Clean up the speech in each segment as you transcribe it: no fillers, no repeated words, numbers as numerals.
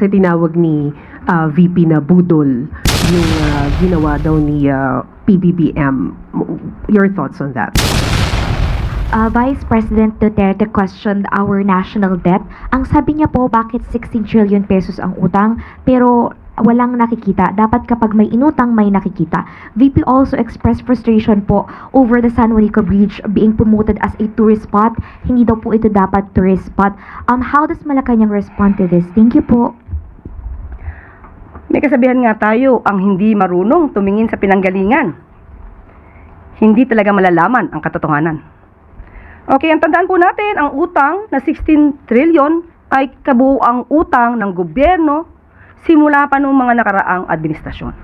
Sa tinawag ni VP na budol yung ginawa daw ni PBBM. Your thoughts on that? Vice President Duterte questioned our national debt. Ang sabi niya po, bakit 16 trillion pesos ang utang pero walang nakikita. Dapat kapag may inutang, may nakikita. VP also expressed frustration po over the San Juanico Bridge being promoted as a tourist spot. Hindi daw po ito dapat tourist spot. How does Malacanang respond to this? Thank you po. May kasabihan nga tayo, ang hindi marunong tumingin sa pinanggalingan. Hindi talaga malalaman ang katotohanan. Okay, ang tandaan po natin, ang utang na 16 trillion ay kabuuang utang ng gobyerno simula pa noong mga nakaraang administrasyon.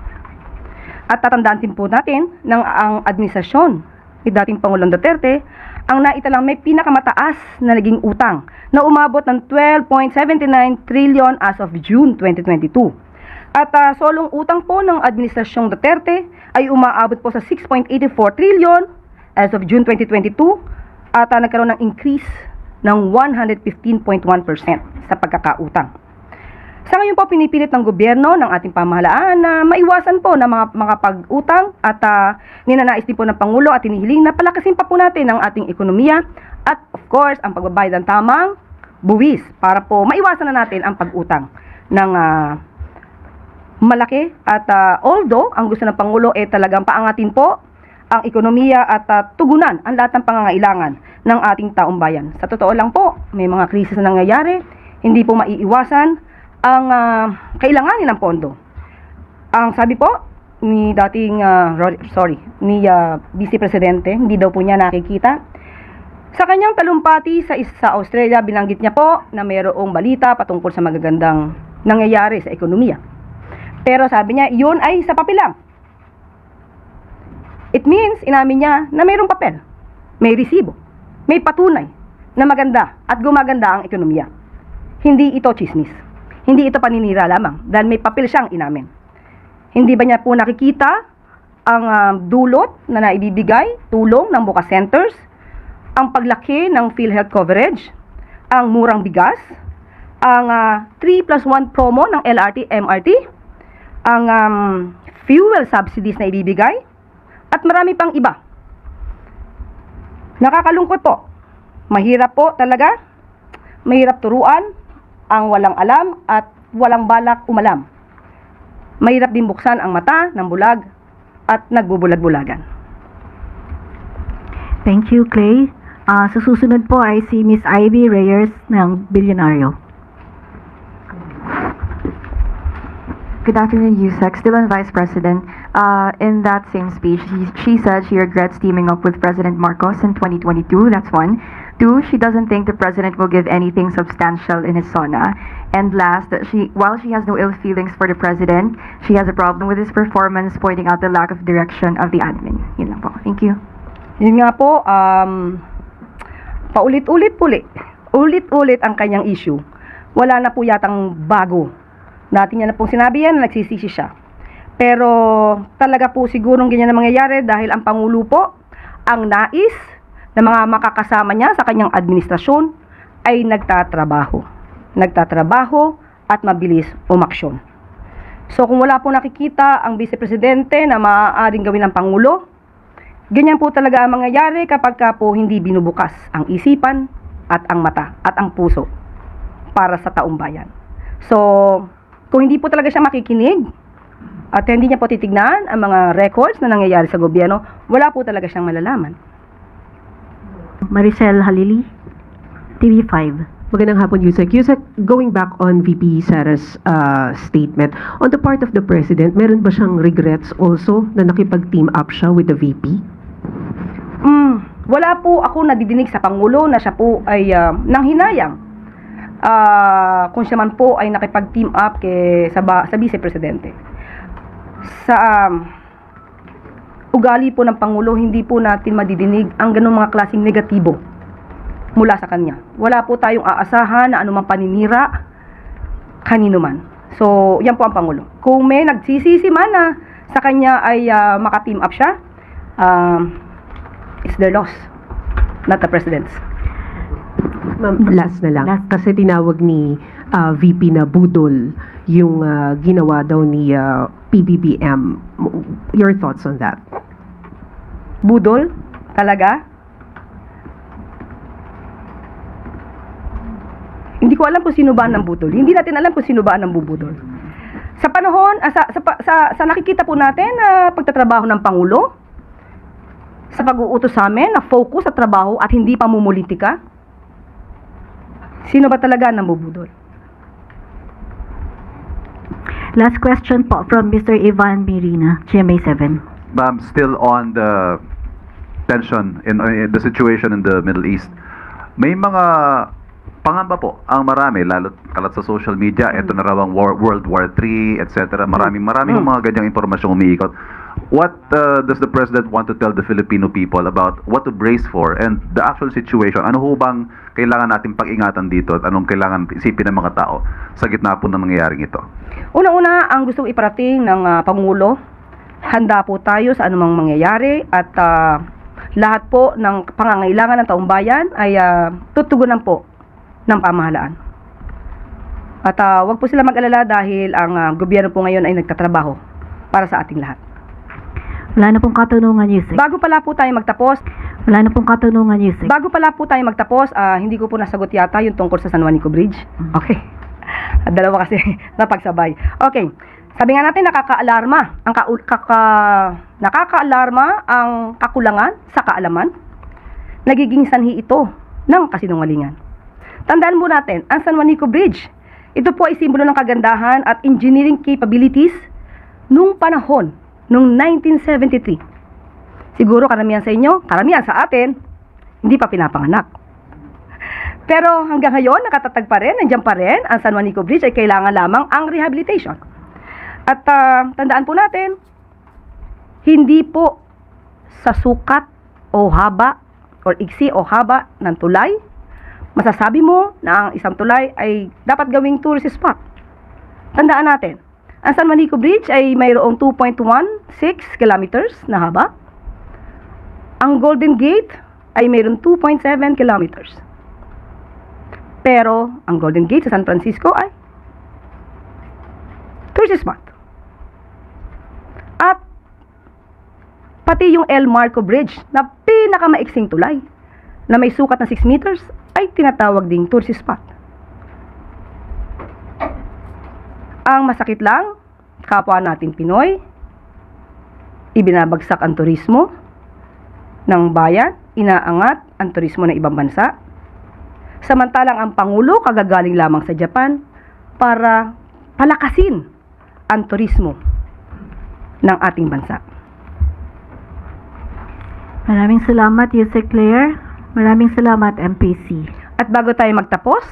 At tatandaan din po natin ng ang administrasyon ni dating Pangulong Duterte ang naitalang may pinakamataas na naging utang na umabot ng 12.79 trillion as of June 2022. At solong utang po ng administrasyong Duterte ay umaabot po sa 6.84 trillion as of June 2022 at nagkaroon ng increase ng 115.1% sa pagkakautang. Sa ngayon po, pinipilit ng gobyerno ng ating pamahalaan na maiwasan po na mga pag-utang at ninanais din po ng Pangulo at hinihiling na palakasin pa po natin ang ating ekonomiya at of course, ang pagbabayad ng tamang buwis para po maiwasan na natin ang pag-utang ng malaki at although ang gusto ng Pangulo ay talagang paangatin po ang ekonomiya at tugunan ang lahat ng pangangailangan ng ating taong bayan. Sa totoo lang po, may mga krisis na nangyayari, hindi po maiiwasan ang kailanganin ng pondo. Ang sabi po ni dating Vice Presidente, hindi daw po niya nakikita. Sa kanyang talumpati sa Australia, binanggit niya po na mayroong balita patungkol sa magagandang nangyayari sa ekonomiya. Pero sabi niya, yun ay sa papel lang. It means, inamin niya na mayroong papel, may resibo, may patunay na maganda at gumaganda ang ekonomiya. Hindi ito chismis. Hindi ito paninira lamang dahil may papel siyang inamin. Hindi ba niya po nakikita ang dulot na naibibigay, tulong ng Buka Centers, ang paglaki ng PhilHealth coverage, ang murang bigas, ang 3+1 promo ng LRT, MRT, ang fuel subsidies na ibibigay, at marami pang iba. Nakakalungkot po. Mahirap po talaga. Mahirap turuan ang walang alam at walang balak umalam. Mahirap din buksan ang mata ng bulag at nagbubulag-bulagan. Thank you, Clay. Sa susunod po ay si Miss Ivy Reyes ng Bilyonaryo. Good afternoon, Yusek. Still on Vice President. In that same speech, she said she regrets teaming up with President Marcos in 2022. That's one. Two, she doesn't think the president will give anything substantial in his SONA. And last, while she has no ill feelings for the president, she has a problem with his performance, pointing out the lack of direction of the admin. Yun lang po. Thank you. Yun nga po, ulit-ulit ang kanyang issue. Wala na po yatang bago. Natin niya na pong sinabi yan, nagsisisi siya. Pero talaga po sigurong ganyan na mangyayari dahil ang Pangulo po, ang nais na mga makakasama niya sa kanyang administrasyon ay nagtatrabaho. Nagtatrabaho at mabilis umaksyon. So kung wala po nakikita ang Vice Presidente na maaaring gawin ng Pangulo, ganyan po talaga ang mangyayari kapag ka po hindi binubukas ang isipan at ang mata at ang puso para sa taong bayan. So kung hindi po talaga siya makikinig at hindi niya po titignan ang mga records na nangyayari sa gobyerno, wala po talaga siyang malalaman. Maricel Halili, TV5. Magandang hapon, Yusek. Yusek, going back on VP Sara's statement, on the part of the President, meron ba siyang regrets also na nakipag-team up siya with the VP? Wala po ako nadidinig sa Pangulo na siya po ay nanghinayang kung siya man po ay nakipag-team up sa Vice Presidente. Sa ugali po ng Pangulo, hindi po natin madidinig ang ganung mga klaseng negatibo mula sa kanya. Wala po tayong aasahan na anumang paninira kanino man. So, yan po ang Pangulo. Kung may nagsisisi man na sa kanya ay maka-team up siya, it's their loss, not the President's. Ma'am, last na lang. Kasi tinawag ni VP na budol yung ginawa daw ni PBBM. Your thoughts on that? Budol? Talaga? Hindi ko alam kung sino ba ang budol. Hindi natin alam kung sino ba ang bubudol. Sa panahon, sa nakikita po natin na pagtatrabaho ng Pangulo, sa pag-uutos sa amin na focus sa trabaho at hindi pamumulitika, sino ba talaga ang bubudol? Last question po from Mr. Ivan Mirina, GMA7. Ma'am, still on the tension in the situation in the Middle East. May mga pangamba po ang marami, lalo kalat sa social media, ito na raw ang World War III, etc. Maraming mga ganyang impormasyong umiikot. What does the President want to tell the Filipino people about what to brace for and the actual situation? Ano ho bang kailangan natin pag-ingatan dito at anong kailangan isipin ng mga tao sa gitna po ng nangyayaring ito? Unang-una, ang gustong iparating ng Pangulo, handa po tayo sa anumang mangyayari at lahat po ng pangangailangan ng taong bayan ay tutugunan po ng pamahalaan. At wag po sila mag-alala dahil ang gobyerno po ngayon ay nagtatrabaho para sa ating lahat. Wala na pong katanungan, Yusek. Bago pala po tayo magtapos, hindi ko po nasagot yata yung tungkol sa San Juanico Bridge. Okay. Dalawa kasi napagsabay. Okay. Sabi nga natin nakakaalarma ang kakulangan sa kaalaman. Nagiging sanhi ito ng kasinungalingan. Tandaan mo natin, ang San Juanico Bridge, ito po ay simbolo ng kagandahan at engineering capabilities nung panahon, nung 1973. Siguro karamihan sa inyo, karamihan sa atin, hindi pa pinapanganak. Pero hanggang ngayon, nakatatag pa rin, nandiyan pa rin, ang San Juanico Bridge ay kailangan lamang ang rehabilitation. At tandaan po natin, hindi po sa sukat o haba or iksi o haba ng tulay, masasabi mo na ang isang tulay ay dapat gawing tourist spot. Tandaan natin, ang San Juanico Bridge ay mayroong 2.16 kilometers na haba. Ang Golden Gate ay mayroong 2.7 kilometers. Pero ang Golden Gate sa San Francisco ay tourist spot. At pati yung El Marco Bridge na pinakamaiksing tulay na may sukat na 6 meters ay tinatawag ding tourist spot. Ang masakit lang, kapwa nating Pinoy, ibinabagsak ang turismo ng bayan, inaangat ang turismo ng ibang bansa. Samantalang ang Pangulo kagagaling lamang sa Japan para palakasin ang turismo ng ating bansa. Maraming salamat, Yusek Claire. Maraming salamat, MPC. At bago tayo magtapos,